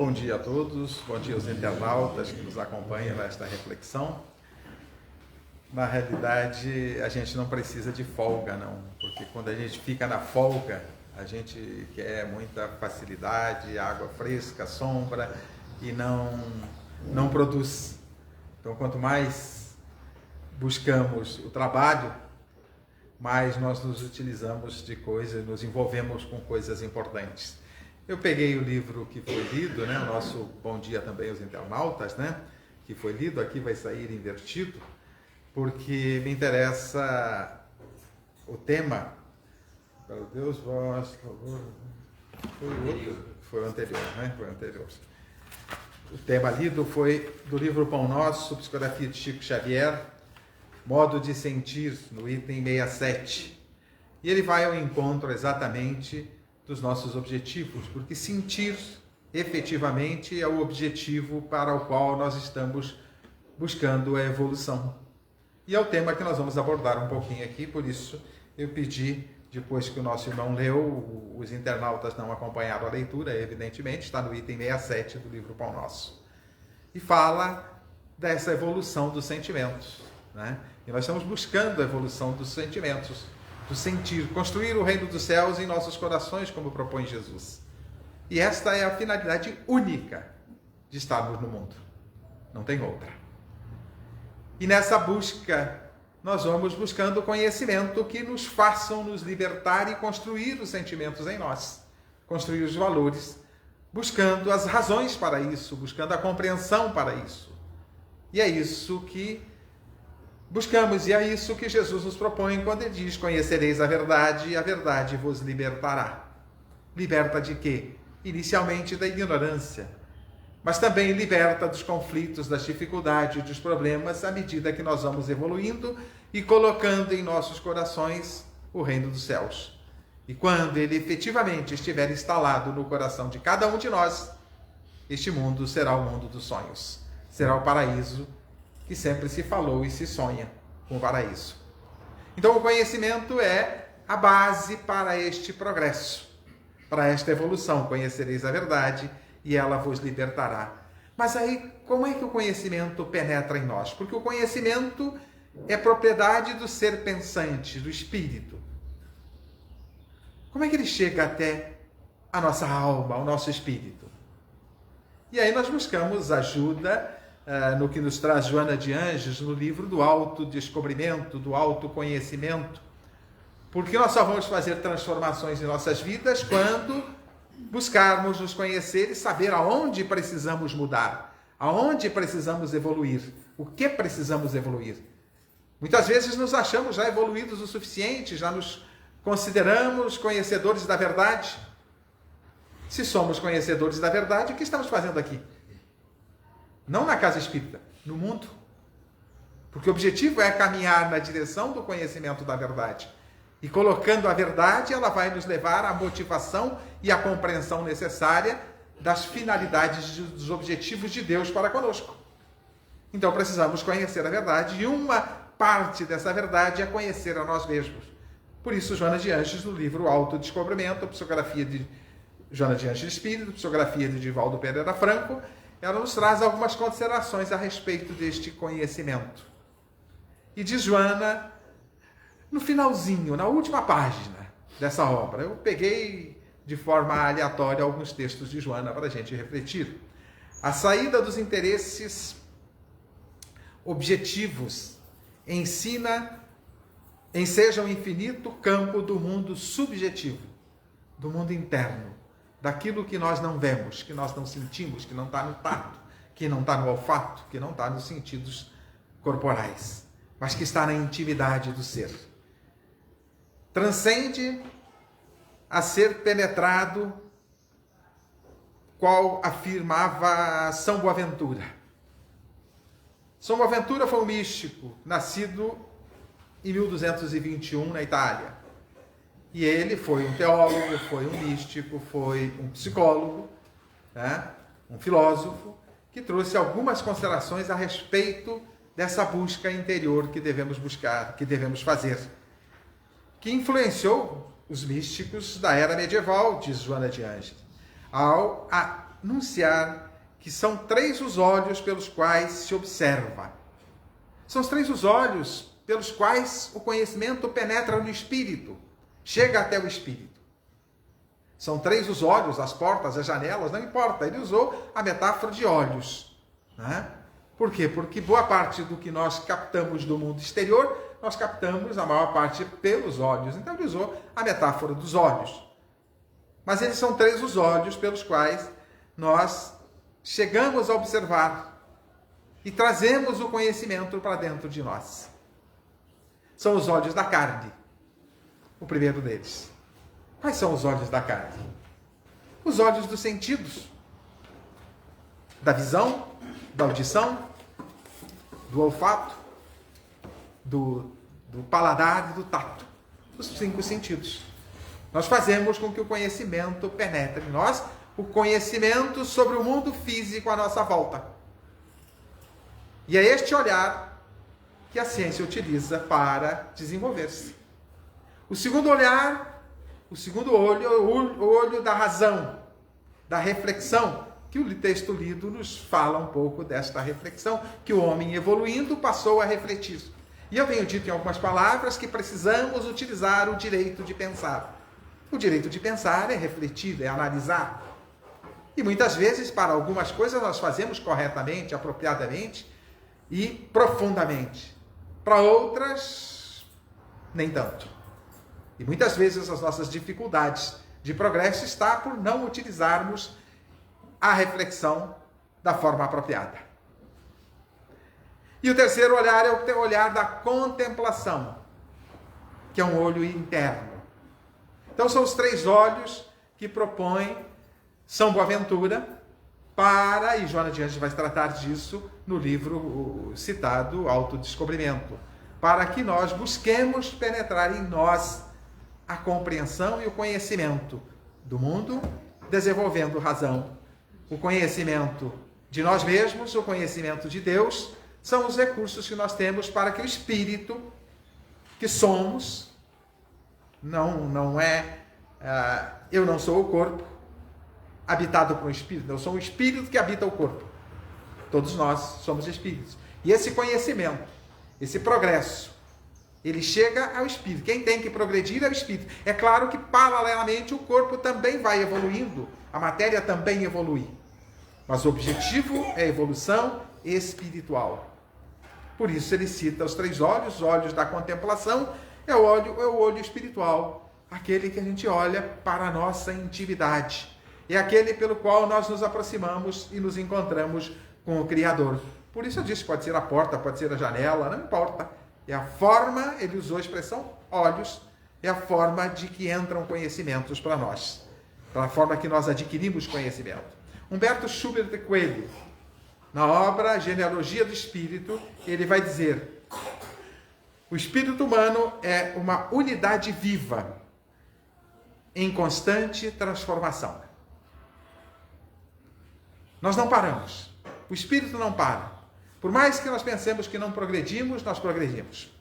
Bom dia a todos, bom dia aos internautas que nos acompanham nesta reflexão. Na realidade, a gente não precisa de folga, não, porque quando a gente fica na folga, a gente quer muita facilidade, água fresca, sombra e não produz. Então, quanto mais buscamos o trabalho, mais nós nos utilizamos de coisas, nos envolvemos com coisas importantes. Eu peguei o livro que foi lido, o nosso Bom Dia também aos internautas, que foi lido, aqui vai sair invertido, porque me interessa o tema. Para Deus, vós, favor. Foi o anterior. O tema lido foi do livro Pão Nosso, psicografia de Chico Xavier, modo de sentir, no item 67. E ele vai ao encontro exatamente dos nossos objetivos, porque sentir efetivamente é o objetivo para o qual nós estamos buscando a evolução. E é o tema que nós vamos abordar um pouquinho aqui, por isso eu pedi, depois que o nosso irmão leu, os internautas não acompanharam a leitura, evidentemente, está no item 67 do livro Pão Nosso. E fala dessa evolução dos sentimentos, E nós estamos buscando a evolução dos sentimentos, do sentir, construir o reino dos céus em nossos corações, como propõe Jesus. E esta é a finalidade única de estarmos no mundo. Não tem outra. E nessa busca, nós vamos buscando conhecimento que nos façam nos libertar e construir os sentimentos em nós, construir os valores, buscando as razões para isso, buscando a compreensão para isso. E é isso que buscamos, e é isso que Jesus nos propõe quando ele diz: conhecereis a verdade e a verdade vos libertará. Liberta de quê? Inicialmente da ignorância, mas também liberta dos conflitos, das dificuldades, dos problemas, à medida que nós vamos evoluindo e colocando em nossos corações o reino dos céus. E quando ele efetivamente estiver instalado no coração de cada um de nós, este mundo será o mundo dos sonhos, será o paraíso que sempre se falou e se sonha com o paraíso. Então o conhecimento é a base para este progresso, para esta evolução. Conhecereis a verdade e ela vos libertará. Mas aí, como é que o conhecimento penetra em nós? Porque o conhecimento é propriedade do ser pensante, do espírito. Como é que ele chega até a nossa alma, ao nosso espírito? E aí nós buscamos ajuda no que nos traz Joana de Ângeles, no livro do autodescobrimento, do autoconhecimento, porque nós só vamos fazer transformações em nossas vidas quando buscarmos nos conhecer e saber aonde precisamos mudar, aonde precisamos evoluir, o que precisamos evoluir. Muitas vezes nos achamos já evoluídos o suficiente, já nos consideramos conhecedores da verdade. Se somos conhecedores da verdade, o que estamos fazendo aqui? Não na casa espírita, no mundo. Porque o objetivo é caminhar na direção do conhecimento da verdade. E colocando a verdade, ela vai nos levar à motivação e à compreensão necessária das finalidades, dos objetivos de Deus para conosco. Então precisamos conhecer a verdade, e uma parte dessa verdade é conhecer a nós mesmos. Por isso, Joana de Ângeles, no livro Autodescobrimento, psicografia de Joana de Ângeles Espírito, psicografia de Divaldo Pereira Franco, ela nos traz algumas considerações a respeito deste conhecimento. E diz Joana, no finalzinho, na última página dessa obra, eu peguei de forma aleatória alguns textos de Joana para a gente refletir. A saída dos interesses objetivos enseja o infinito campo do mundo subjetivo, do mundo interno, daquilo que nós não vemos, que nós não sentimos, que não está no tato, que não está no olfato, que não está nos sentidos corporais, mas que está na intimidade do ser. Transcende a ser penetrado, qual afirmava São Boaventura. São Boaventura foi um místico, nascido em 1221 na Itália. E ele foi um teólogo, foi um místico, foi um psicólogo, um filósofo, que trouxe algumas considerações a respeito dessa busca interior que devemos buscar, que devemos fazer, que influenciou os místicos da era medieval, diz Joana de Ângeles, ao anunciar que são 3 os olhos pelos quais se observa. São os 3 os olhos pelos quais o conhecimento penetra no espírito, chega até o espírito. São 3 os olhos, as portas, as janelas, não importa. Ele usou a metáfora de olhos. Né? Por quê? Porque boa parte do que nós captamos do mundo exterior, nós captamos a maior parte pelos olhos. Então ele usou a metáfora dos olhos. Mas eles são 3 os olhos pelos quais nós chegamos a observar e trazemos o conhecimento para dentro de nós. São os olhos da carne, o primeiro deles. Quais são os olhos da carne? Os olhos dos sentidos, da visão, da audição, do olfato, do paladar e do tato. Os 5 sentidos. Nós fazemos com que o conhecimento penetre em nós, o conhecimento sobre o mundo físico à nossa volta. E é este olhar que a ciência utiliza para desenvolver-se. O segundo olhar, o segundo olho, é o olho da razão, da reflexão, que o texto lido nos fala um pouco desta reflexão, que o homem evoluindo passou a refletir. E eu tenho dito em algumas palavras que precisamos utilizar o direito de pensar. O direito de pensar é refletir, é analisar. E muitas vezes, para algumas coisas, nós fazemos corretamente, apropriadamente e profundamente. Para outras, nem tanto. E muitas vezes as nossas dificuldades de progresso está por não utilizarmos a reflexão da forma apropriada. E o terceiro olhar é o olhar da contemplação, que é um olho interno. Então são os 3 olhos que propõe São Boaventura para, e Joana de Anjos vai tratar disso no livro citado Autodescobrimento, para que nós busquemos penetrar em nós a compreensão e o conhecimento do mundo, desenvolvendo razão. O conhecimento de nós mesmos, o conhecimento de Deus, são os recursos que nós temos para que o espírito que somos, eu não sou o corpo habitado por um espírito, eu sou um espírito que habita o corpo. Todos nós somos espíritos. E esse conhecimento, esse progresso, ele chega ao espírito. Quem tem que progredir é o espírito. É claro que, paralelamente, o corpo também vai evoluindo, a matéria também evolui. Mas o objetivo é a evolução espiritual. Por isso ele cita os 3 olhos, os olhos da contemplação, é o olho espiritual, aquele que a gente olha para a nossa intimidade. É aquele pelo qual nós nos aproximamos e nos encontramos com o Criador. Por isso eu disse, pode ser a porta, pode ser a janela, não importa. É a forma, ele usou a expressão olhos, é a forma de que entram conhecimentos para nós. Pela forma que nós adquirimos conhecimento. Humberto Schubert de Coelho, na obra Genealogia do Espírito, ele vai dizer: o espírito humano é uma unidade viva, em constante transformação. Nós não paramos. O espírito não para. Por mais que nós pensemos que não progredimos, nós progredimos.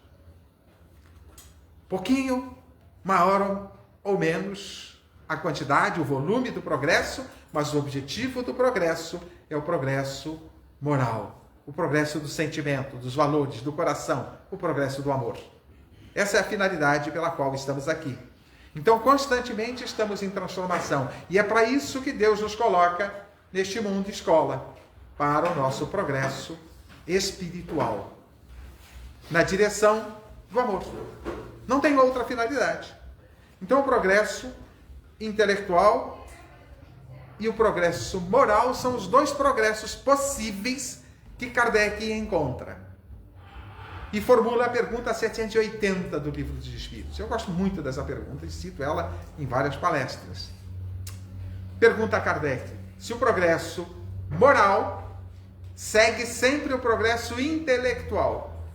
Pouquinho, maior ou menos a quantidade, o volume do progresso, mas o objetivo do progresso é o progresso moral, o progresso do sentimento, dos valores, do coração, o progresso do amor. Essa é a finalidade pela qual estamos aqui. Então, constantemente estamos em transformação. E é para isso que Deus nos coloca neste mundo escola, para o nosso progresso espiritual, na direção do amor. Não tem outra finalidade. Então, o progresso intelectual e o progresso moral são os 2 progressos possíveis que Kardec encontra. E formula a pergunta 780 do Livro dos Espíritos. Eu gosto muito dessa pergunta e cito ela em várias palestras. Pergunta a Kardec se o progresso moral segue sempre o progresso intelectual.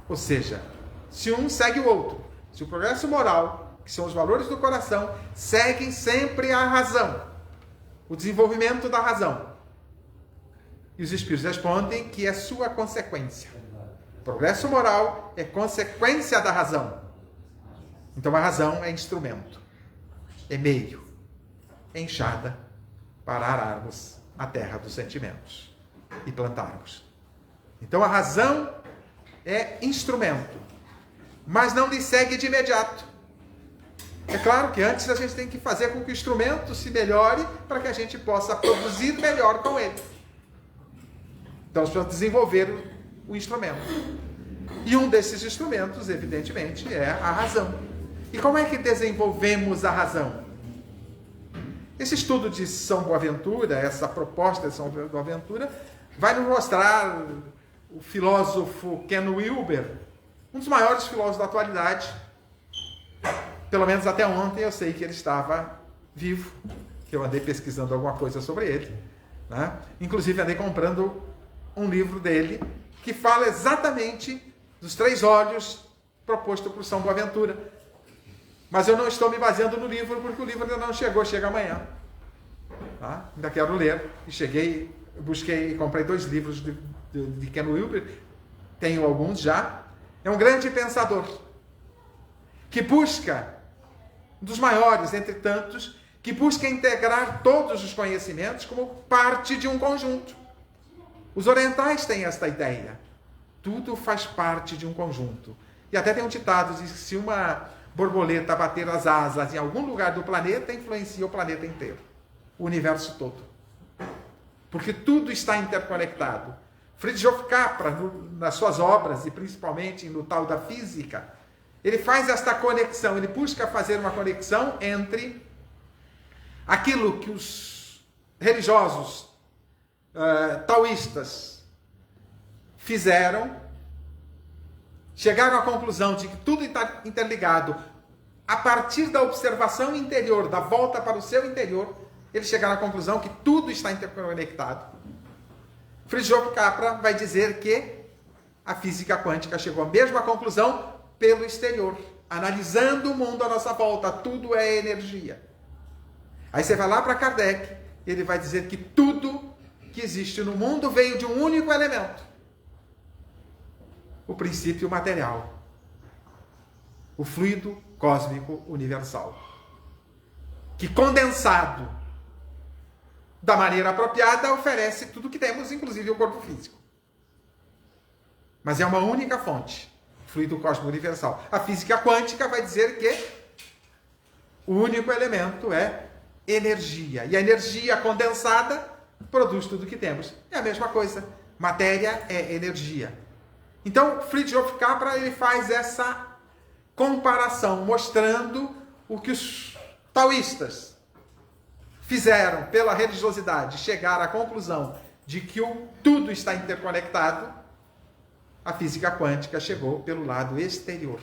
Ou seja, se um segue o outro. Se o progresso moral, que são os valores do coração, seguem sempre a razão, o desenvolvimento da razão. E os Espíritos respondem que é sua consequência. O progresso moral é consequência da razão. Então a razão é instrumento, é meio, é enxada para ararmos a terra dos sentimentos e plantarmos. Então a razão é instrumento, mas não lhe segue de imediato. É claro que antes a gente tem que fazer com que o instrumento se melhore para que a gente possa produzir melhor com ele. Então, nós precisamos desenvolver o instrumento. E um desses instrumentos, evidentemente, é a razão. E como é que desenvolvemos a razão? Esse estudo de São Boaventura, essa proposta de São Boaventura, vai nos mostrar o filósofo Ken Wilber, um dos maiores filósofos da atualidade. Pelo menos até ontem eu sei que ele estava vivo, que eu andei pesquisando alguma coisa sobre ele, né? Inclusive andei comprando um livro dele que fala exatamente dos 3 olhos proposto por São Boaventura. Mas eu não estou me baseando no livro, porque o livro ainda não chegou, chega amanhã. Tá? Ainda quero ler. E busquei e comprei 2 livros de Ken Wilber, tenho alguns já. É um grande pensador, que busca, um dos maiores entre tantos, que busca integrar todos os conhecimentos como parte de um conjunto. Os orientais têm esta ideia. Tudo faz parte de um conjunto. E até tem um ditado, diz que se uma borboleta bater as asas em algum lugar do planeta, influencia o planeta inteiro, o universo todo. Porque tudo está interconectado. Fritjof Capra, nas suas obras, e principalmente no tal da física, ele faz esta conexão, ele busca fazer uma conexão entre aquilo que os religiosos taoístas fizeram, chegaram à conclusão de que tudo está interligado. A partir da observação interior, da volta para o seu interior, eles chegaram à conclusão que tudo está interconectado. Fritjof Capra vai dizer que a física quântica chegou à mesma conclusão pelo exterior, analisando o mundo à nossa volta. Tudo é energia. Aí você vai lá para Kardec, ele vai dizer que tudo que existe no mundo veio de um único elemento: o princípio material, o fluido cósmico universal, que condensado da maneira apropriada oferece tudo que temos, inclusive o corpo físico. Mas é uma única fonte, fluido cósmico universal. A física quântica vai dizer que o único elemento é energia, e a energia condensada produz tudo que temos. É a mesma coisa, matéria é energia. Então, Fritjof Capra ele faz essa comparação, mostrando o que os taoístas fizeram pela religiosidade, chegar à conclusão de que tudo está interconectado. A física quântica chegou pelo lado exterior,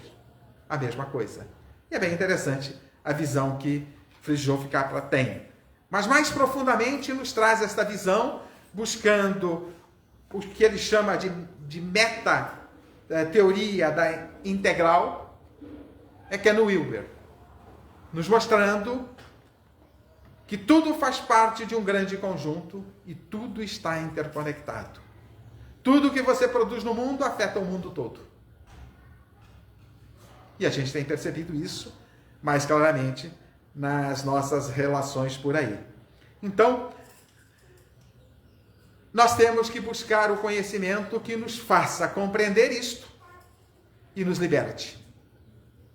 a mesma coisa. E é bem interessante a visão que Fritjof Capra tem. Mas mais profundamente nos traz esta visão, buscando o que ele chama de meta-teoria da integral, é Ken Wilber, nos mostrando que tudo faz parte de um grande conjunto e tudo está interconectado. Tudo que você produz no mundo afeta o mundo todo. E a gente tem percebido isso mais claramente nas nossas relações por aí. Então, nós temos que buscar o conhecimento que nos faça compreender isto e nos liberte.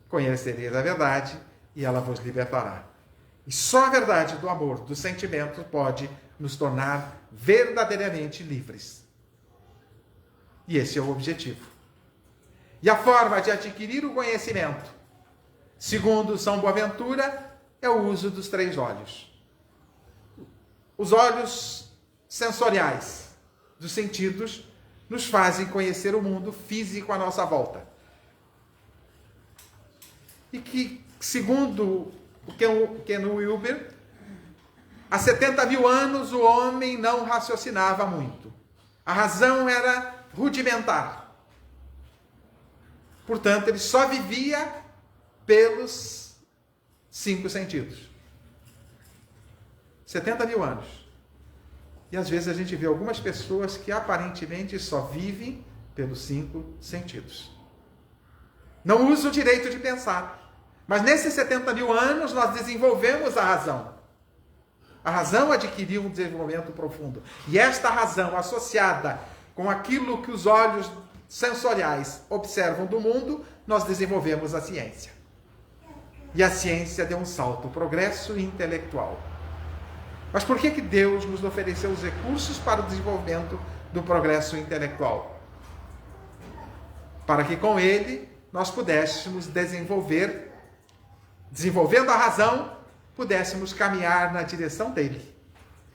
Conhecereis a verdade e ela vos libertará. E só a verdade do amor, do sentimento, pode nos tornar verdadeiramente livres. E esse é o objetivo. E a forma de adquirir o conhecimento, segundo São Boaventura, é o uso dos 3 olhos. Os olhos sensoriais dos sentidos nos fazem conhecer o mundo físico à nossa volta. E que, segundo o Ken Wilber, há 70 mil anos o homem não raciocinava muito. A razão era rudimentar. Portanto, ele só vivia pelos 5 sentidos. 70 mil anos. E às vezes a gente vê algumas pessoas que aparentemente só vivem pelos 5 sentidos. Não usam o direito de pensar. Mas nesses 70 mil anos nós desenvolvemos a razão. A razão adquiriu um desenvolvimento profundo. E esta razão, associada com aquilo que os olhos sensoriais observam do mundo, nós desenvolvemos a ciência. E a ciência deu um salto, o progresso intelectual. Mas por que Deus nos ofereceu os recursos para o desenvolvimento do progresso intelectual? Para que com ele nós pudéssemos desenvolvendo a razão, pudéssemos caminhar na direção dele,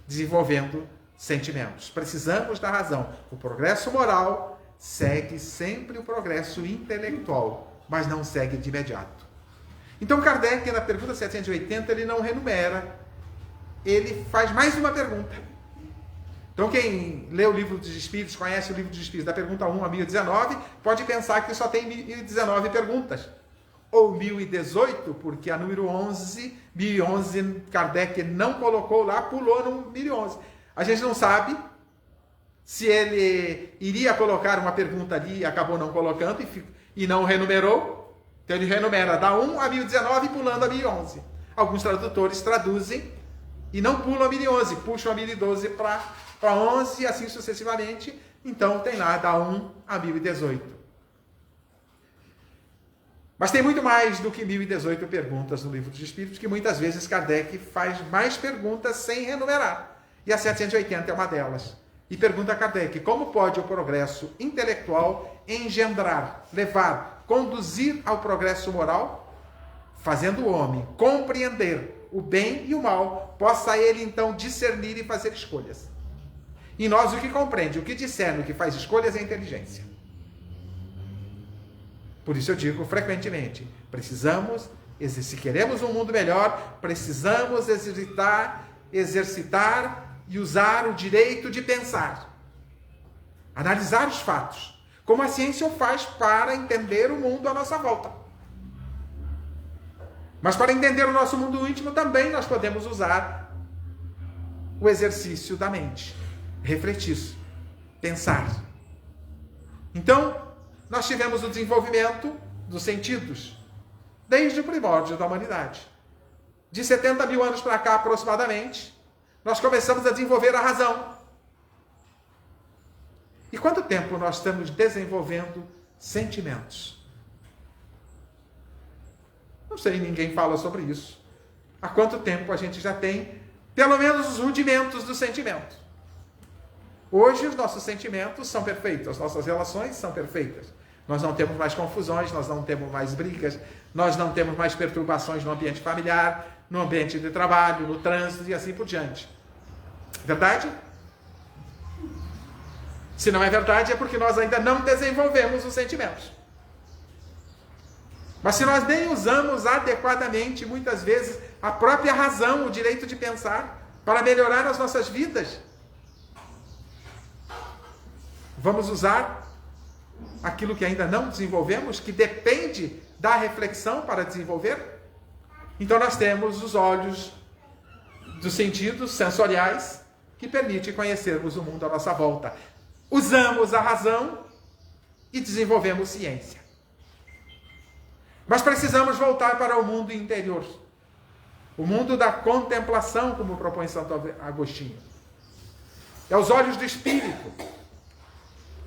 desenvolvendo sentimentos. Precisamos da razão. O progresso moral segue sempre o progresso intelectual, mas não segue de imediato. Então Kardec, na pergunta 780, ele não renumera, ele faz mais uma pergunta. Então quem lê o Livro dos Espíritos, conhece o Livro dos Espíritos, da pergunta 1 a 1019, pode pensar que só tem 1019 perguntas. Ou 1018, porque a número 1011, Kardec não colocou lá, pulou no 1011. A gente não sabe se ele iria colocar uma pergunta ali e acabou não colocando e não renumerou. Então ele renumera da 1 a 1019, pulando a 1011. Alguns tradutores traduzem e não pulam a 1011, puxam a 1012 para 11 e assim sucessivamente. Então tem lá da 1 a 1018. Mas tem muito mais do que 1018 perguntas no Livro dos Espíritos, que muitas vezes Kardec faz mais perguntas sem renumerar. E a 780 é uma delas. E pergunta a Kardec, como pode o progresso intelectual engendrar, levar, conduzir ao progresso moral, fazendo o homem compreender o bem e o mal, possa ele então discernir e fazer escolhas. Em nós o que compreende, o que discerne, o que faz escolhas é a inteligência. Por isso eu digo frequentemente, precisamos, se queremos um mundo melhor, precisamos exercitar e usar o direito de pensar. Analisar os fatos, como a ciência o faz para entender o mundo à nossa volta. Mas para entender o nosso mundo íntimo também nós podemos usar o exercício da mente. Refletir, pensar. Então, nós tivemos o desenvolvimento dos sentidos desde o primórdio da humanidade. De 70 mil anos para cá, aproximadamente, nós começamos a desenvolver a razão. E quanto tempo nós estamos desenvolvendo sentimentos? Não sei, ninguém fala sobre isso. Há quanto tempo a gente já tem, pelo menos, os rudimentos do sentimento? Hoje, os nossos sentimentos são perfeitos, as nossas relações são perfeitas. Nós não temos mais confusões, nós não temos mais brigas, nós não temos mais perturbações no ambiente familiar, no ambiente de trabalho, no trânsito e assim por diante. Verdade? Se não é verdade, é porque nós ainda não desenvolvemos os sentimentos. Mas se nós nem usamos adequadamente, muitas vezes, a própria razão, o direito de pensar, para melhorar as nossas vidas, vamos usar aquilo que ainda não desenvolvemos, que depende da reflexão para desenvolver? Então nós temos os olhos dos sentidos sensoriais que permitem conhecermos o mundo à nossa volta. Usamos a razão e desenvolvemos ciência. Mas precisamos voltar para o mundo interior. O mundo da contemplação, como propõe Santo Agostinho. É os olhos do espírito,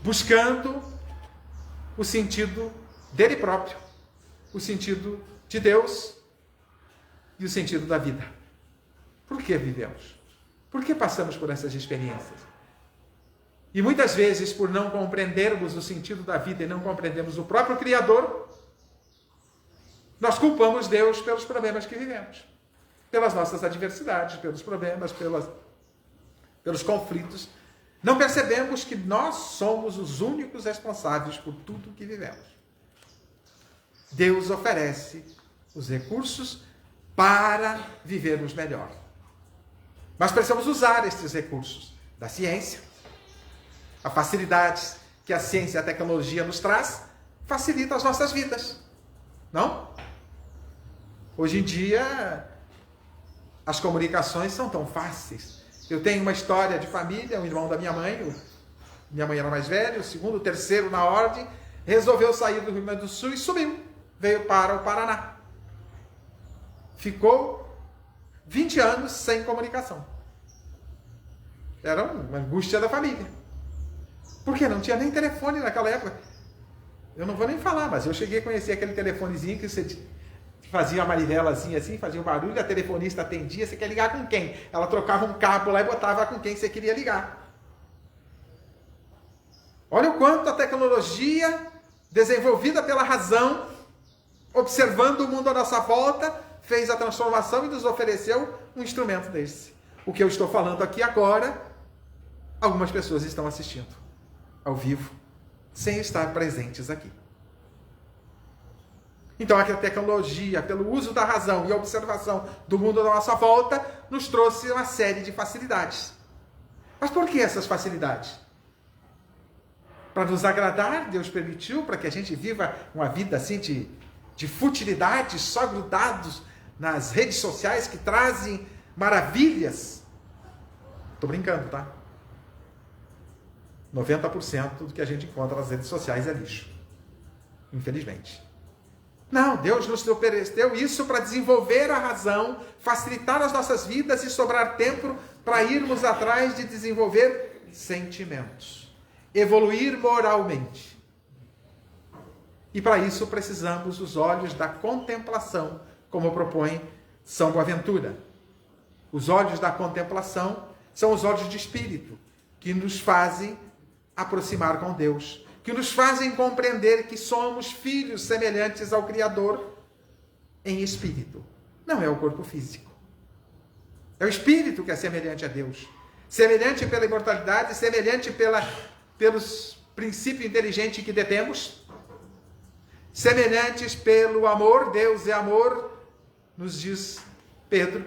buscando o sentido dele próprio, o sentido de Deus e o sentido da vida. Por que vivemos? Por que passamos por essas experiências? E muitas vezes, por não compreendermos o sentido da vida e não compreendermos o próprio Criador, nós culpamos Deus pelos problemas que vivemos, pelas nossas adversidades, pelos problemas, pelos conflitos. Não percebemos que nós somos os únicos responsáveis por tudo que vivemos. Deus oferece os recursos para vivermos melhor. Mas precisamos usar esses recursos da ciência. A facilidade que a ciência e a tecnologia nos traz facilita as nossas vidas. Não? Hoje em dia, as comunicações são tão fáceis. Eu tenho uma história de família, um irmão da minha mãe era mais velho, o segundo, o terceiro na ordem, resolveu sair do Rio Grande do Sul e subiu, veio para o Paraná. Ficou 20 anos sem comunicação. Era uma angústia da família. Porque não tinha nem telefone naquela época. Eu não vou nem falar, mas eu cheguei a conhecer aquele telefonezinho que você fazia a manivelazinha assim, fazia um barulho, a telefonista atendia, você quer ligar com quem? Ela trocava um cabo lá e botava com quem você queria ligar. Olha o quanto a tecnologia, desenvolvida pela razão, observando o mundo à nossa volta, fez a transformação e nos ofereceu um instrumento desse. O que eu estou falando aqui agora, algumas pessoas estão assistindo ao vivo, sem estar presentes aqui. Então, a tecnologia, pelo uso da razão e a observação do mundo à nossa volta, nos trouxe uma série de facilidades. Mas por que essas facilidades? Para nos agradar, Deus permitiu, para que a gente viva uma vida assim de futilidade, só grudados nas redes sociais que trazem maravilhas. Estou brincando, tá? 90% do que a gente encontra nas redes sociais é lixo. Infelizmente. Não, Deus nos ofereceu isso para desenvolver a razão, facilitar as nossas vidas e sobrar tempo para irmos atrás de desenvolver sentimentos, evoluir moralmente. E para isso precisamos dos olhos da contemplação, como propõe São Boaventura. Os olhos da contemplação são os olhos de espírito, que nos fazem aproximar com Deus, que nos fazem compreender que somos filhos semelhantes ao Criador em espírito. Não é o corpo físico. É o espírito que é semelhante a Deus. Semelhante pela imortalidade, semelhante pelos princípios inteligentes que detemos, semelhantes pelo amor. Deus é amor, nos diz Pedro.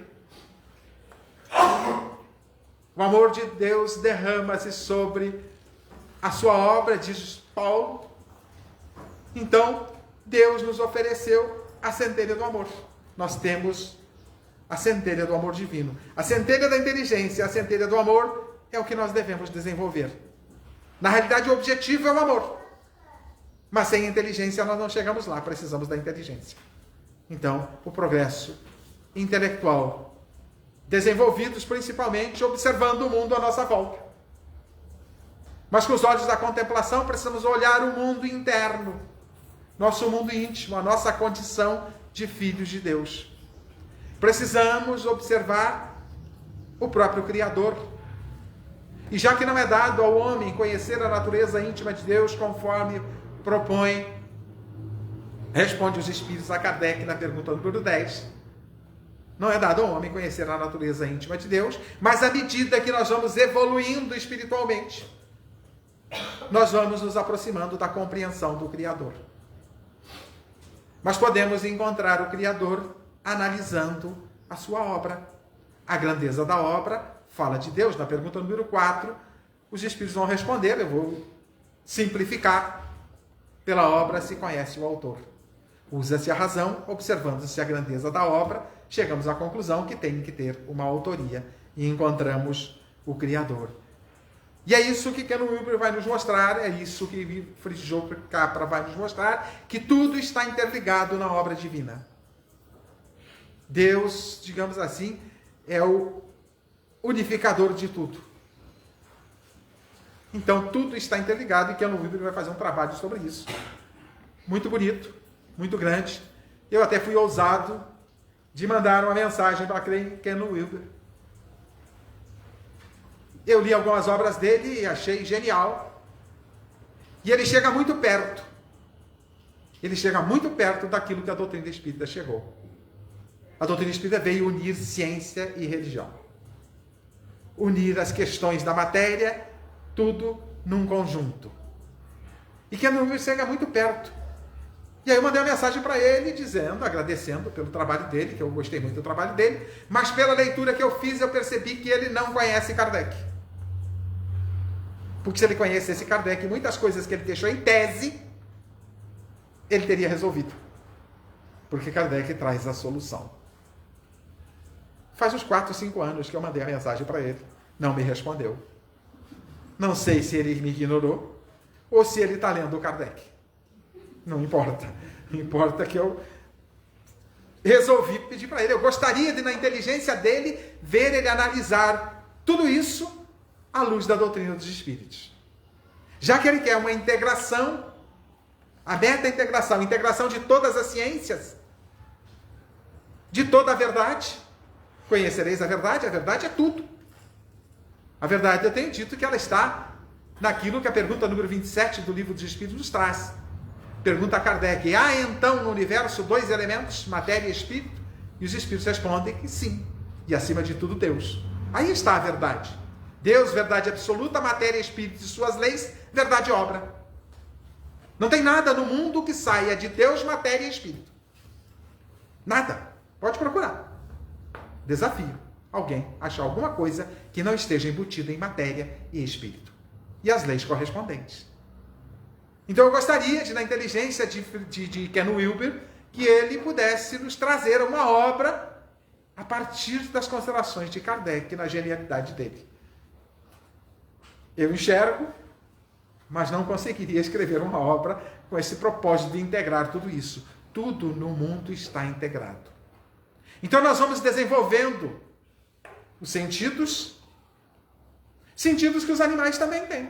O amor de Deus derrama-se sobre a sua obra, diz Paulo. Então, Deus nos ofereceu a centelha do amor. Nós temos a centelha do amor divino. A centelha da inteligência, a centelha do amor é o que nós devemos desenvolver. Na realidade, o objetivo é o amor. Mas sem inteligência nós não chegamos lá, precisamos da inteligência. Então, o progresso intelectual, desenvolvidos principalmente observando o mundo à nossa volta. Mas com os olhos da contemplação precisamos olhar o mundo interno, nosso mundo íntimo, a nossa condição de filhos de Deus. Precisamos observar o próprio Criador. E já que não é dado ao homem conhecer a natureza íntima de Deus, conforme responde os Espíritos a Kardec na pergunta número 10, não é dado ao homem conhecer a natureza íntima de Deus, mas à medida que nós vamos evoluindo espiritualmente, nós vamos nos aproximando da compreensão do Criador. Mas podemos encontrar o Criador analisando a sua obra. A grandeza da obra fala de Deus. Na pergunta número 4, os Espíritos vão responder, eu vou simplificar. Pela obra se conhece o autor. Usa-se a razão, observando-se a grandeza da obra, chegamos à conclusão que tem que ter uma autoria e encontramos o Criador. E é isso que Ken Wilber vai nos mostrar, é isso que Fritz Capra vai nos mostrar, que tudo está interligado na obra divina. Deus, digamos assim, é o unificador de tudo. Então, tudo está interligado e Ken Wilber vai fazer um trabalho sobre isso. Muito bonito, muito grande. Eu até fui ousado de mandar uma mensagem para Ken Wilber. Eu li algumas obras dele e achei genial. E ele chega muito perto. Ele chega muito perto daquilo que a doutrina espírita chegou. A doutrina espírita veio unir ciência e religião. Unir as questões da matéria, tudo num conjunto. E que não chega muito perto. E aí eu mandei uma mensagem para ele dizendo, agradecendo pelo trabalho dele, que eu gostei muito do trabalho dele, mas pela leitura que eu fiz eu percebi que ele não conhece Kardec. Porque se ele conhecesse Kardec, muitas coisas que ele deixou em tese, ele teria resolvido. Porque Kardec traz a solução. Faz uns 4, 5 anos que eu mandei a mensagem para ele. Não me respondeu. Não sei se ele me ignorou ou se ele está lendo o Kardec. Não importa. Importa que eu resolvi pedir para ele. Eu gostaria de, na inteligência dele, ver ele analisar tudo isso à luz da doutrina dos espíritos. Já que ele quer uma integração, a meta-integração, integração de todas as ciências, de toda a verdade. Conhecereis a verdade é tudo. A verdade, eu tenho dito que ela está naquilo que a pergunta número 27 do Livro dos Espíritos nos traz. Pergunta a Kardec: há então no universo dois elementos, matéria e espírito? E os espíritos respondem que sim. E acima de tudo, Deus. Aí está a verdade. Deus, verdade absoluta, matéria, espírito e suas leis, verdade e obra. Não tem nada no mundo que saia de Deus, matéria e espírito. Nada. Pode procurar. Desafio alguém achar alguma coisa que não esteja embutida em matéria e espírito. E as leis correspondentes. Então eu gostaria de, na inteligência de Ken Wilber, que ele pudesse nos trazer uma obra a partir das considerações de Kardec, na genialidade dele. Eu enxergo, mas não conseguiria escrever uma obra com esse propósito de integrar tudo isso. Tudo no mundo está integrado. Então nós vamos desenvolvendo os sentidos que os animais também têm.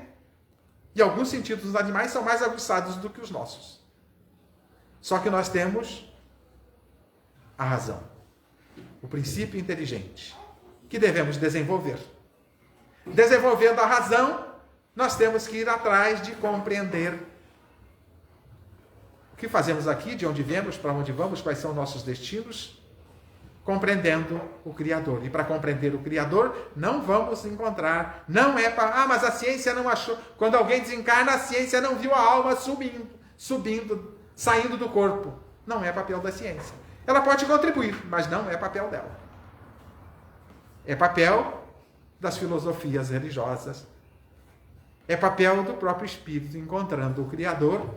E alguns sentidos dos animais são mais aguçados do que os nossos. Só que nós temos a razão, o princípio inteligente, que devemos desenvolver. Desenvolvendo a razão, nós temos que ir atrás de compreender o que fazemos aqui, de onde viemos, para onde vamos, quais são nossos destinos, compreendendo o Criador. E para compreender o Criador, não vamos encontrar, não é para, mas a ciência não achou. Quando alguém desencarna, a ciência não viu a alma subindo, saindo do corpo. Não é papel da ciência. Ela pode contribuir, mas não é papel dela. É papel das filosofias religiosas. É papel do próprio Espírito encontrando o Criador.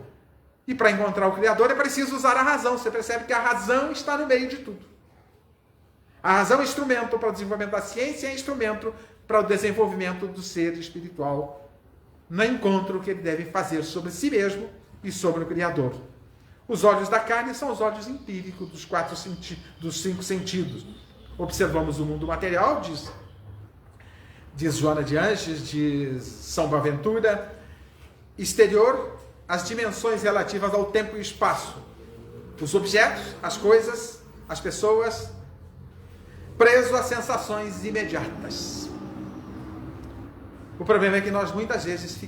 E para encontrar o Criador é preciso usar a razão. Você percebe que a razão está no meio de tudo. A razão é instrumento para o desenvolvimento da ciência e é instrumento para o desenvolvimento do ser espiritual no encontro que ele deve fazer sobre si mesmo e sobre o Criador. Os olhos da carne são os olhos empíricos dos 5 sentidos. Observamos o mundo material, diz Joana de Anges, diz São Boaventura. Exterior, as dimensões relativas ao tempo e espaço. Os objetos, as coisas, as pessoas, preso a sensações imediatas. O problema é que nós muitas vezes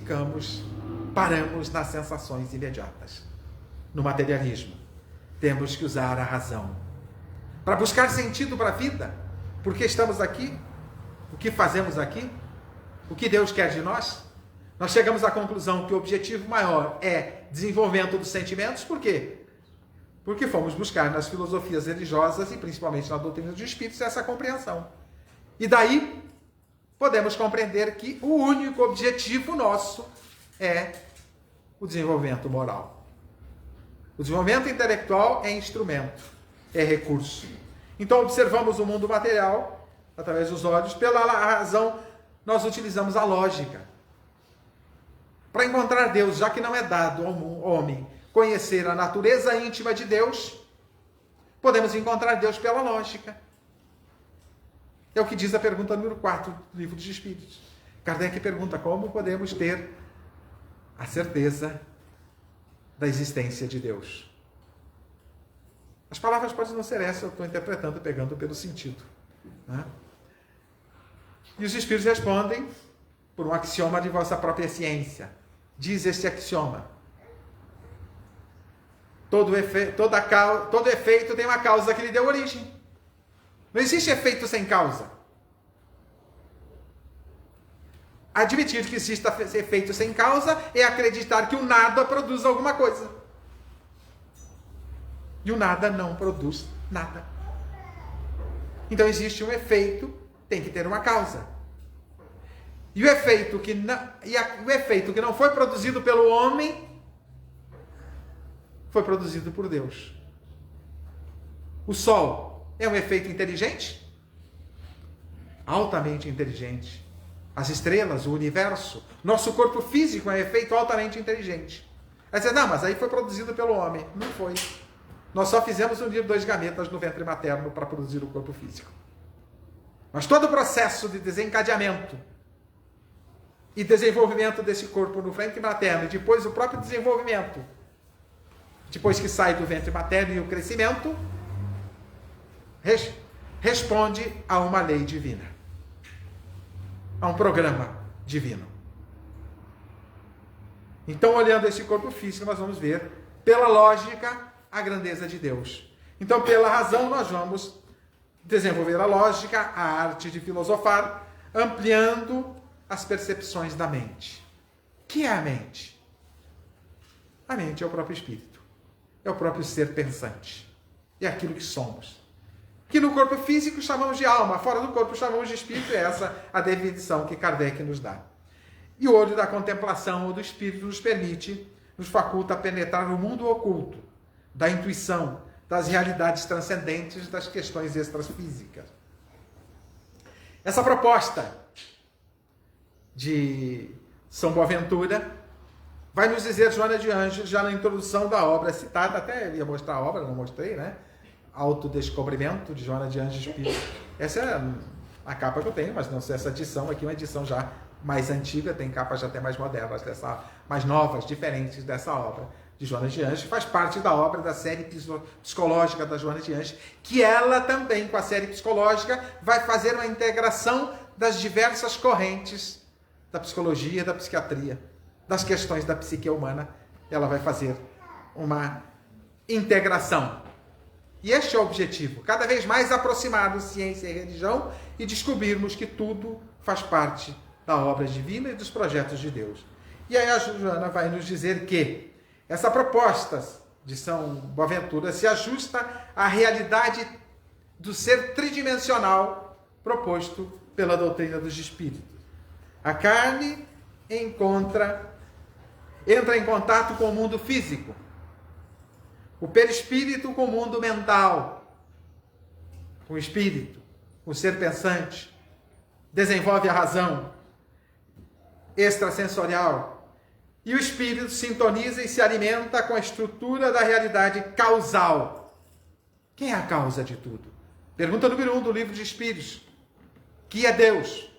paramos nas sensações imediatas. No materialismo, temos que usar a razão para buscar sentido para a vida. Por que estamos aqui? O que fazemos aqui? O que Deus quer de nós? Nós chegamos à conclusão que o objetivo maior é desenvolvimento dos sentimentos. Por quê? Porque fomos buscar nas filosofias religiosas e principalmente na doutrina dos espíritos essa compreensão. E daí podemos compreender que o único objetivo nosso é o desenvolvimento moral. O desenvolvimento intelectual é instrumento, é recurso. Então observamos o mundo material através dos olhos. Pela razão, nós utilizamos a lógica. Para encontrar Deus, já que não é dado ao homem conhecer a natureza íntima de Deus, podemos encontrar Deus pela lógica. É o que diz a pergunta número 4 do Livro dos Espíritos. Kardec pergunta como podemos ter a certeza da existência de Deus. As palavras podem não ser essas, eu estou interpretando, pegando pelo sentido. Né? E os Espíritos respondem por um axioma de vossa própria ciência. Diz este axioma: todo efeito tem uma causa que lhe deu origem. Não existe efeito sem causa. Admitir que exista efeito sem causa é acreditar que o nada produz alguma coisa. E o nada não produz nada. Então existe um efeito, tem que ter uma causa. E o efeito que não foi produzido pelo homem foi produzido por Deus. O Sol é um efeito inteligente? Altamente inteligente. As estrelas, o universo, nosso corpo físico é um efeito altamente inteligente. Aí você diz, não, mas aí foi produzido pelo homem. Não foi. Nós só fizemos unir 2 gametas no ventre materno para produzir o corpo físico. Mas todo o processo de desencadeamento e desenvolvimento desse corpo no ventre materno, e depois o próprio desenvolvimento, depois que sai do ventre materno e o crescimento, responde a uma lei divina, a um programa divino. Então, olhando esse corpo físico, nós vamos ver, pela lógica, a grandeza de Deus. Então, pela razão, nós vamos desenvolver a lógica, a arte de filosofar, ampliando as percepções da mente. O que é a mente? A mente é o próprio espírito. É o próprio ser pensante. É aquilo que somos. Que no corpo físico chamamos de alma, fora do corpo chamamos de espírito, e essa a definição que Kardec nos dá. E o olho da contemplação ou do espírito nos permite, nos faculta penetrar no mundo oculto, da intuição, das realidades transcendentes, das questões extrafísicas. Essa proposta de São Boaventura vai nos dizer Joana de Ângeles, já na introdução da obra citada, até ia mostrar a obra, não mostrei, né? Autodescobrimento, de Joana de Ângeles Pires. Essa é a capa que eu tenho, mas não sei, essa edição aqui é uma edição já mais antiga, tem capas já até mais modernas, mais novas, diferentes dessa obra de Joana de Ângeles. Faz parte da obra da série psicológica da Joana de Ângeles, que ela também, com a série psicológica, vai fazer uma integração das diversas correntes da psicologia, da psiquiatria, das questões da psique humana. Ela vai fazer uma integração. E este é o objetivo, cada vez mais aproximarmos ciência e religião e descobrirmos que tudo faz parte da obra divina e dos projetos de Deus. E aí a Joana vai nos dizer que essa proposta de São Boaventura se ajusta à realidade do ser tridimensional proposto pela doutrina dos espíritos. A carne entra em contato com o mundo físico, o perispírito com o mundo mental, com o espírito, com o ser pensante, desenvolve a razão extrasensorial, e o espírito sintoniza e se alimenta com a estrutura da realidade causal. Quem é a causa de tudo? Pergunta número 1 do livro de Espíritos. Que é Deus?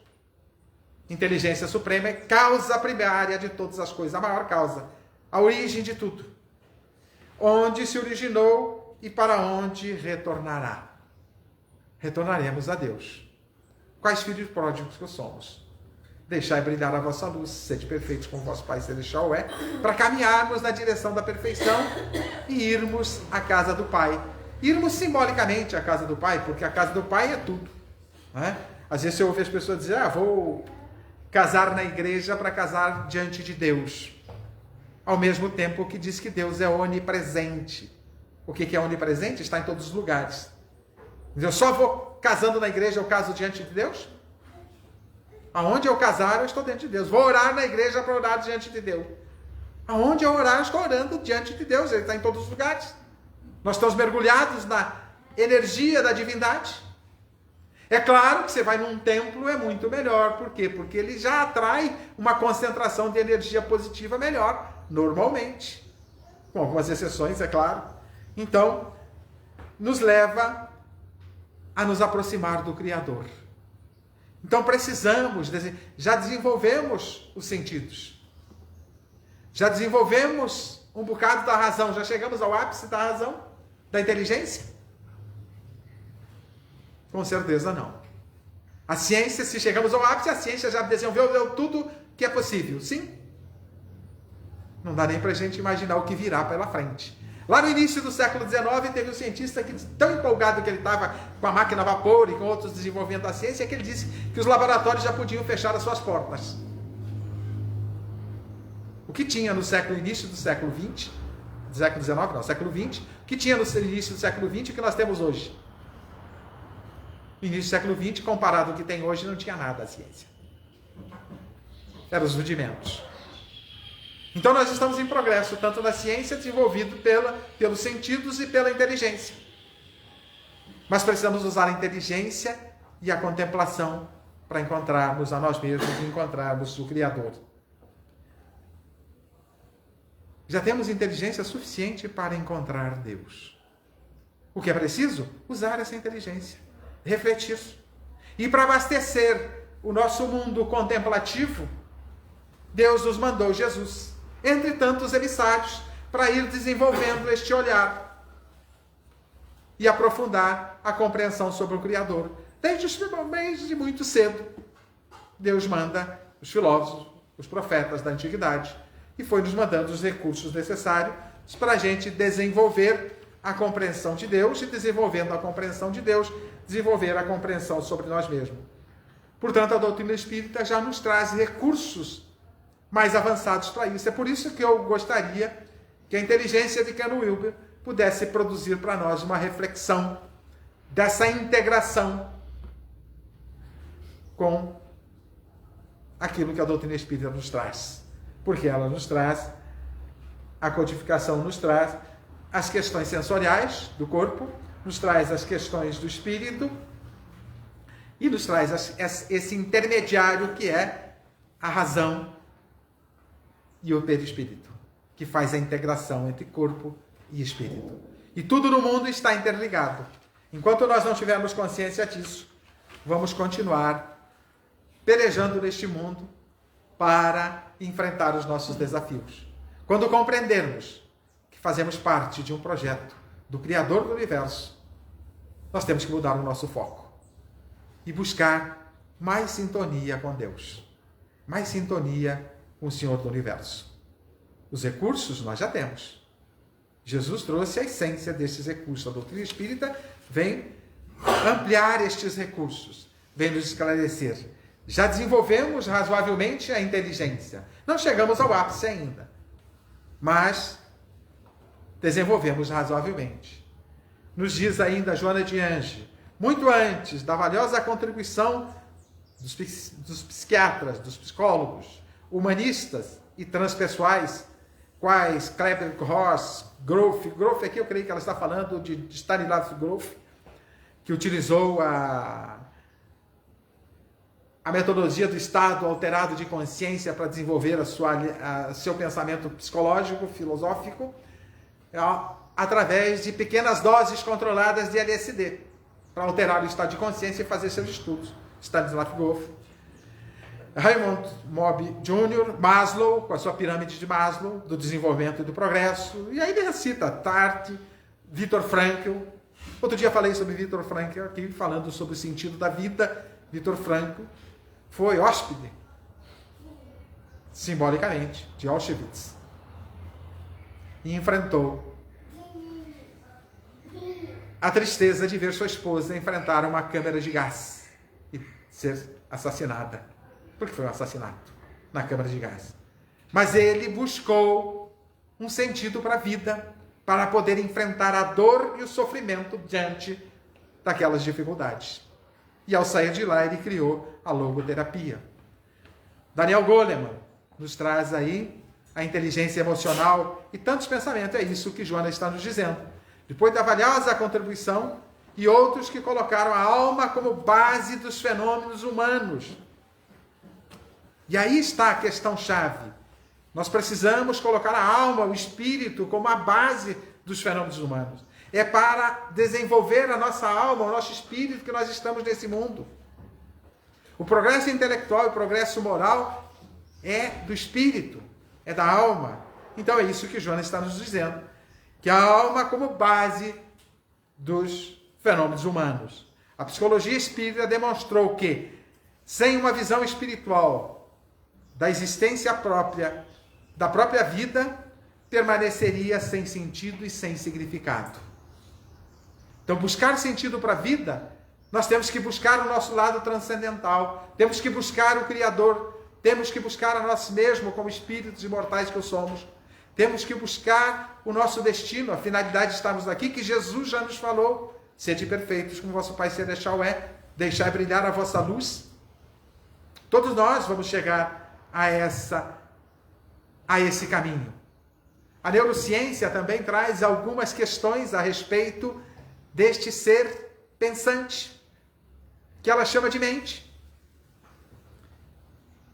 Inteligência suprema é causa primária de todas as coisas, a maior causa, a origem de tudo. Onde se originou e para onde retornará. Retornaremos a Deus. Quais filhos pródigos que somos? Deixai brilhar a vossa luz, sede perfeitos como vosso Pai Celestial é, para caminharmos na direção da perfeição e irmos à casa do Pai. Irmos simbolicamente à casa do Pai, porque a casa do Pai é tudo. Né? Às vezes você ouve as pessoas dizer, vou casar na igreja para casar diante de Deus. Ao mesmo tempo que diz que Deus é onipresente. O que é onipresente? Está em todos os lugares. Eu só vou casando na igreja, eu caso diante de Deus? Aonde eu casar, eu estou dentro de Deus. Vou orar na igreja para orar diante de Deus. Aonde eu orar, eu estou orando diante de Deus. Ele está em todos os lugares. Nós estamos mergulhados na energia da divindade. É claro que você vai num templo, é muito melhor. Por quê? Porque ele já atrai uma concentração de energia positiva melhor, normalmente. Com algumas exceções, é claro. Então, nos leva a nos aproximar do Criador. Então precisamos, já desenvolvemos os sentidos. Já desenvolvemos um bocado da razão. Já chegamos ao ápice da razão, da inteligência? Com certeza não. A ciência, se chegamos ao ápice, a ciência já desenvolveu tudo que é possível. Sim? Não dá nem para a gente imaginar o que virá pela frente. Lá no início do século XIX, teve um cientista que, tão empolgado que ele estava com a máquina a vapor e com outros desenvolvimentos da ciência, que ele disse que os laboratórios já podiam fechar as suas portas. O que tinha no início do século XX, do século XIX, não, século XX, o que tinha no início do século XX e o que nós temos hoje? No início do século XX, comparado ao que tem hoje, não tinha nada a ciência. Eram os rudimentos. Então nós estamos em progresso, tanto na ciência, desenvolvido pelos sentidos e pela inteligência. Mas precisamos usar a inteligência e a contemplação para encontrarmos a nós mesmos e encontrarmos o Criador. Já temos inteligência suficiente para encontrar Deus. O que é preciso? Usar essa inteligência, refletir. E para abastecer o nosso mundo contemplativo, Deus nos mandou Jesus, entre tantos emissários, para ir desenvolvendo este olhar e aprofundar a compreensão sobre o Criador. Desde muito cedo, Deus manda os filósofos, os profetas da antiguidade, e foi nos mandando os recursos necessários para a gente desenvolver a compreensão de Deus, e desenvolvendo a compreensão de Deus, desenvolver a compreensão sobre nós mesmos. Portanto, a doutrina espírita já nos traz recursos mais avançados para isso. É por isso que eu gostaria que a inteligência de Ken Wilber pudesse produzir para nós uma reflexão dessa integração com aquilo que a doutrina espírita nos traz. Porque ela nos traz, a codificação nos traz as questões sensoriais do corpo, nos traz as questões do espírito e nos traz esse intermediário que é a razão e o perispírito, que faz a integração entre corpo e espírito. E tudo no mundo está interligado. Enquanto nós não tivermos consciência disso, vamos continuar pelejando neste mundo para enfrentar os nossos desafios. Quando compreendermos que fazemos parte de um projeto do Criador do Universo, nós temos que mudar o nosso foco e buscar mais sintonia com Deus, mais sintonia com o Senhor do Universo. Os recursos nós já temos. Jesus trouxe a essência destes recursos. A doutrina espírita vem ampliar estes recursos, vem nos esclarecer. Já desenvolvemos razoavelmente a inteligência. Não chegamos ao ápice ainda, mas desenvolvemos razoavelmente. Nos diz ainda Joana de Ange, muito antes da valiosa contribuição dos psiquiatras, dos psicólogos, humanistas e transpessoais, quais Kleber Ross, Grof, aqui eu creio que ela está falando de Stanislav Grof, que utilizou a metodologia do estado alterado de consciência para desenvolver seu pensamento psicológico, filosófico, através de pequenas doses controladas de LSD, para alterar o estado de consciência e fazer seus estudos. Stanislav Grof, Raymond Mobb Jr., Maslow, com a sua pirâmide de Maslow, do desenvolvimento e do progresso, e aí ele cita Tarty, Viktor Frankl. Outro dia falei sobre Viktor Frankl aqui, falando sobre o sentido da vida. Viktor Frankl foi hóspede, simbolicamente, de Auschwitz, e enfrentou a tristeza de ver sua esposa enfrentar uma câmara de gás e ser assassinada, porque foi um assassinato na câmara de gás. Mas ele buscou um sentido para a vida, para poder enfrentar a dor e o sofrimento diante daquelas dificuldades. E ao sair de lá, ele criou a logoterapia. Daniel Goleman nos traz aí a inteligência emocional e tantos pensamentos. É isso que Joana está nos dizendo. Depois da valiosa contribuição e outros que colocaram a alma como base dos fenômenos humanos. E aí está a questão-chave. Nós precisamos colocar a alma, o espírito, como a base dos fenômenos humanos. É para desenvolver a nossa alma, o nosso espírito, que nós estamos nesse mundo. O progresso intelectual e o progresso moral é do espírito, é da alma. Então é isso que Joana está nos dizendo. Que a alma como base dos fenômenos humanos. A psicologia espírita demonstrou que, sem uma visão espiritual da existência própria, da própria vida, permaneceria sem sentido e sem significado. Então, buscar sentido para a vida, nós temos que buscar o nosso lado transcendental, temos que buscar o Criador, temos que buscar a nós mesmos como espíritos imortais que somos, temos que buscar o nosso destino, a finalidade de estarmos aqui, que Jesus já nos falou: sede perfeitos como vosso Pai Celestial é, deixai brilhar a vossa luz. Todos nós vamos chegar a esse caminho. A neurociência também traz algumas questões a respeito deste ser pensante, que ela chama de mente,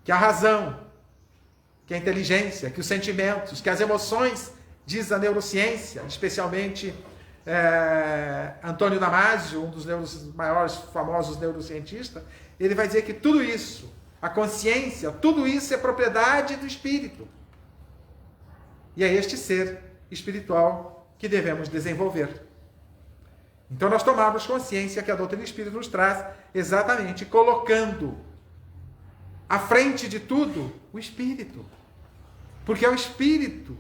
que a razão, que a inteligência, que os sentimentos, que as emoções, diz a neurociência, especialmente Antônio Damasio, um dos maiores famosos neurocientistas, ele vai dizer que tudo isso a consciência, tudo isso é propriedade do espírito. E é este ser espiritual que devemos desenvolver. Então nós tomamos consciência que a doutrina espírita nos traz exatamente colocando à frente de tudo o espírito. Porque é o espírito,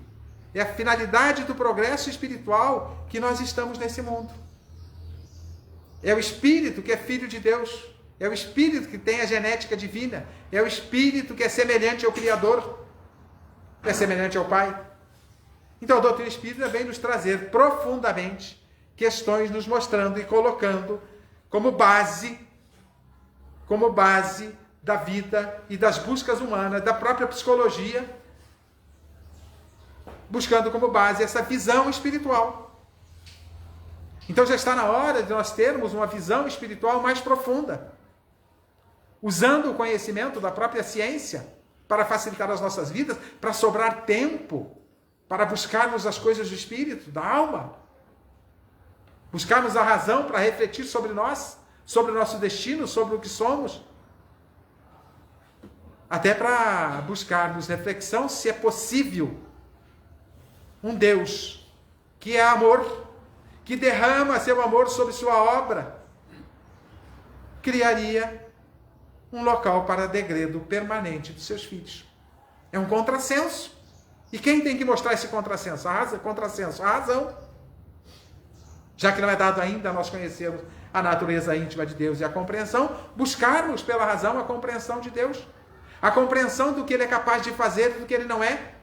é a finalidade do progresso espiritual que nós estamos nesse mundo. É o espírito que é filho de Deus, é o espírito que tem a genética divina, é o espírito que é semelhante ao Criador, que é semelhante ao Pai. Então a doutrina espírita vem nos trazer profundamente questões, nos mostrando e colocando como base da vida e das buscas humanas, da própria psicologia, buscando como base essa visão espiritual. Então já está na hora de nós termos uma visão espiritual mais profunda, usando o conhecimento da própria ciência para facilitar as nossas vidas, para sobrar tempo para buscarmos as coisas do espírito, da alma, buscarmos a razão para refletir sobre nós, sobre o nosso destino, sobre o que somos, até para buscarmos reflexão se é possível um Deus que é amor, que derrama seu amor sobre sua obra, criaria um local para degredo permanente dos seus filhos. É um contrassenso. E quem tem que mostrar esse contrassenso? A razão. Já que não é dado ainda nós conhecermos a natureza íntima de Deus e a compreensão, buscarmos pela razão a compreensão de Deus. A compreensão do que Ele é capaz de fazer e do que Ele não é.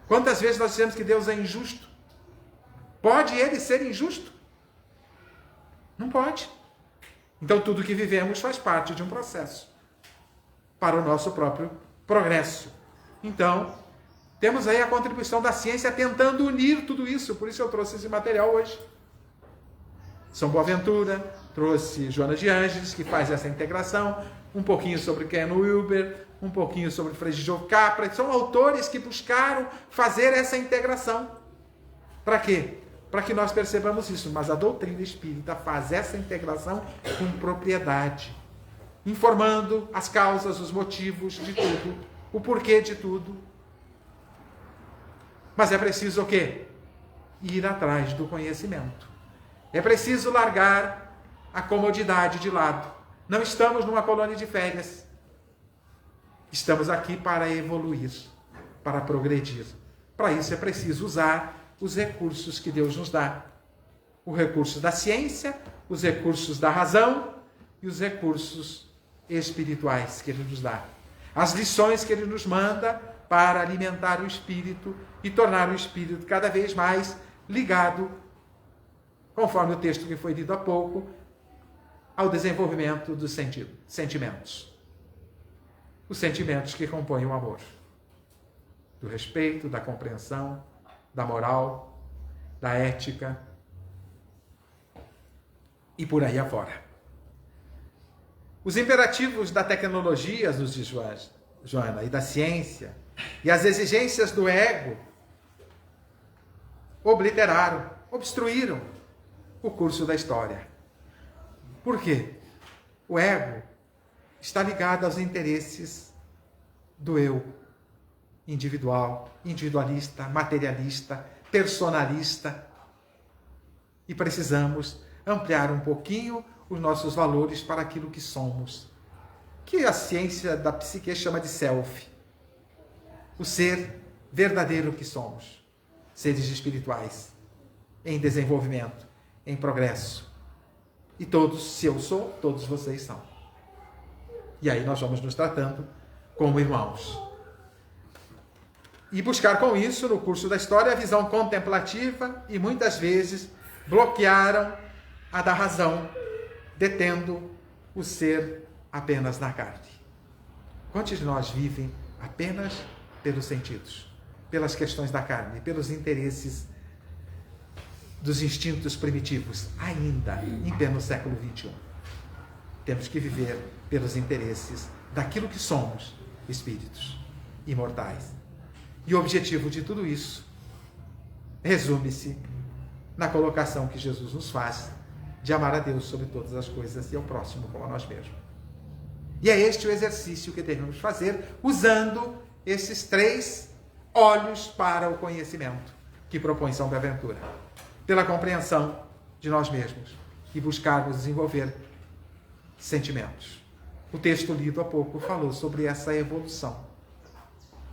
Quantas vezes nós dizemos que Deus é injusto? Pode Ele ser injusto? Não pode. Então tudo que vivemos faz parte de um processo para o nosso próprio progresso. Então, temos aí a contribuição da ciência tentando unir tudo isso. Por isso eu trouxe esse material hoje. São Boaventura trouxe Joana de Ângeles, que faz essa integração, um pouquinho sobre Ken Wilber, um pouquinho sobre Frei João Capra. São autores que buscaram fazer essa integração. Para quê? Para que nós percebamos isso. Mas a doutrina espírita faz essa integração com propriedade, informando as causas, os motivos de tudo, o porquê de tudo. Mas é preciso o quê? Ir atrás do conhecimento. É preciso largar a comodidade de lado. Não estamos numa colônia de férias. Estamos aqui para evoluir, para progredir. Para isso é preciso usar os recursos que Deus nos dá. O recurso da ciência, os recursos da razão e os recursos espirituais que Ele nos dá. As lições que Ele nos manda para alimentar o espírito e tornar o espírito cada vez mais ligado, conforme o texto que foi lido há pouco, ao desenvolvimento dos sentimentos. Os sentimentos que compõem o amor. Do respeito, da compreensão, da moral, da ética e por aí afora. Os imperativos da tecnologia, nos diz Joana, e da ciência, e as exigências do ego obliteraram, obstruíram o curso da história. Por quê? O ego está ligado aos interesses do eu individual, individualista, materialista, personalista. E precisamos ampliar um pouquinho os nossos valores para aquilo que somos, que a ciência da psique chama de self. O ser verdadeiro que somos. Seres espirituais, em desenvolvimento, em progresso. E todos, se eu sou, todos vocês são. E aí nós vamos nos tratando como irmãos. E buscar com isso, no curso da história, a visão contemplativa e muitas vezes bloquearam a da razão, detendo o ser apenas na carne. Quantos de nós vivem apenas pelos sentidos, pelas questões da carne, pelos interesses dos instintos primitivos, ainda em pleno século XXI? Temos que viver pelos interesses daquilo que somos, espíritos imortais. E o objetivo de tudo isso resume-se na colocação que Jesus nos faz de amar a Deus sobre todas as coisas e ao próximo como a nós mesmos. E é este o exercício que devemos fazer, usando esses 3 olhos para o conhecimento que propõe São Boaventura. Pela compreensão de nós mesmos e buscarmos desenvolver sentimentos. O texto lido há pouco falou sobre essa evolução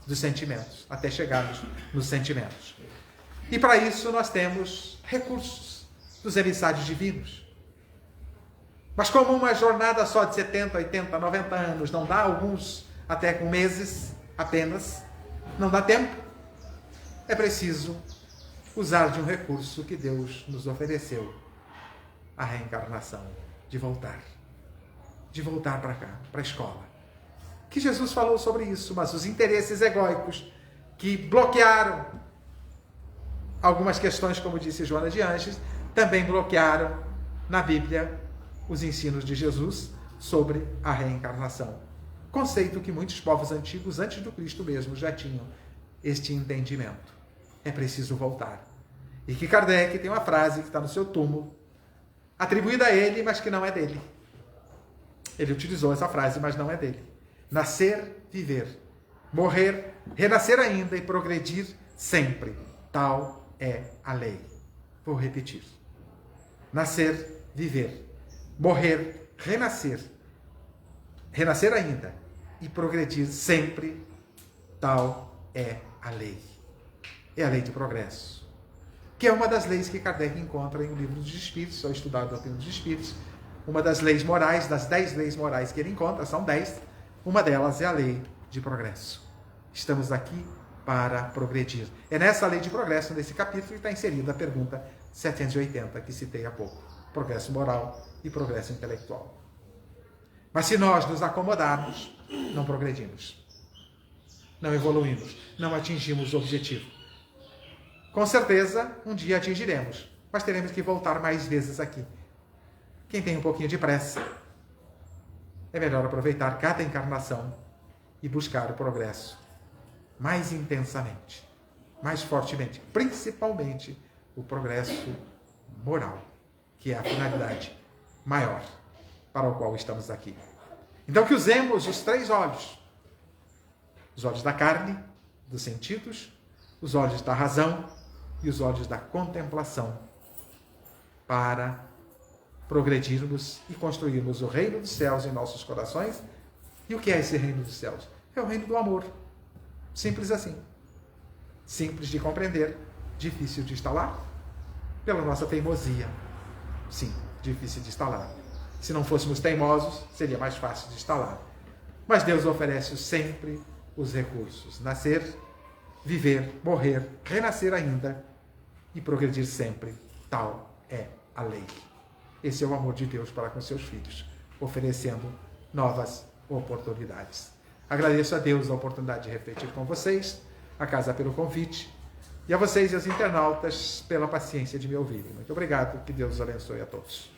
dos sentimentos, até chegarmos nos sentimentos. E para isso nós temos recursos dos emissários divinos. Mas como uma jornada só de 70, 80, 90 anos não dá, alguns até com meses apenas, não dá tempo, é preciso usar de um recurso que Deus nos ofereceu, a reencarnação, de voltar para cá, para a escola. Que Jesus falou sobre isso, mas os interesses egóicos que bloquearam algumas questões, como disse Joana de Ângeles, também bloquearam na Bíblia os ensinos de Jesus sobre a reencarnação. Conceito que muitos povos antigos, antes do Cristo mesmo, já tinham este entendimento. É preciso voltar. E que Kardec tem uma frase que está no seu túmulo, atribuída a ele, mas que não é dele. Ele utilizou essa frase, mas não é dele. Nascer, viver, morrer, renascer ainda e progredir sempre. Tal é a lei. Vou repetir. Nascer, viver, morrer, renascer ainda e progredir sempre. Tal é a lei. É a lei de progresso, que é uma das leis que Kardec encontra em O Livro dos Espíritos, ao estudar a doutrina dos Espíritos. Uma das leis morais, das 10 leis morais que ele encontra, são 10, uma delas é a lei de progresso. Estamos aqui para progredir. É nessa lei de progresso, nesse capítulo, que está inserida a pergunta 780, que citei há pouco. Progresso moral e progresso intelectual. Mas se nós nos acomodarmos, não progredimos. Não evoluímos. Não atingimos o objetivo. Com certeza, um dia atingiremos, mas teremos que voltar mais vezes aqui. Quem tem um pouquinho de pressa, é melhor aproveitar cada encarnação e buscar o progresso mais intensamente, mais fortemente, principalmente o progresso moral, que é a finalidade maior para o qual estamos aqui. Então que usemos os 3 olhos. Os olhos da carne, dos sentidos, os olhos da razão e os olhos da contemplação, para progredirmos e construirmos o reino dos céus em nossos corações. E o que é esse reino dos céus? É o reino do amor. Simples assim. Simples de compreender, difícil de instalar, pela nossa teimosia. Sim, difícil de instalar. Se não fôssemos teimosos, seria mais fácil de instalar. Mas Deus oferece sempre os recursos. Nascer, viver, morrer, renascer ainda e progredir sempre. Tal é a lei. Esse é o amor de Deus para com seus filhos, oferecendo novas oportunidades. Agradeço a Deus a oportunidade de refletir com vocês, a casa pelo convite, e a vocês e aos internautas pela paciência de me ouvirem. Muito obrigado, que Deus os abençoe a todos.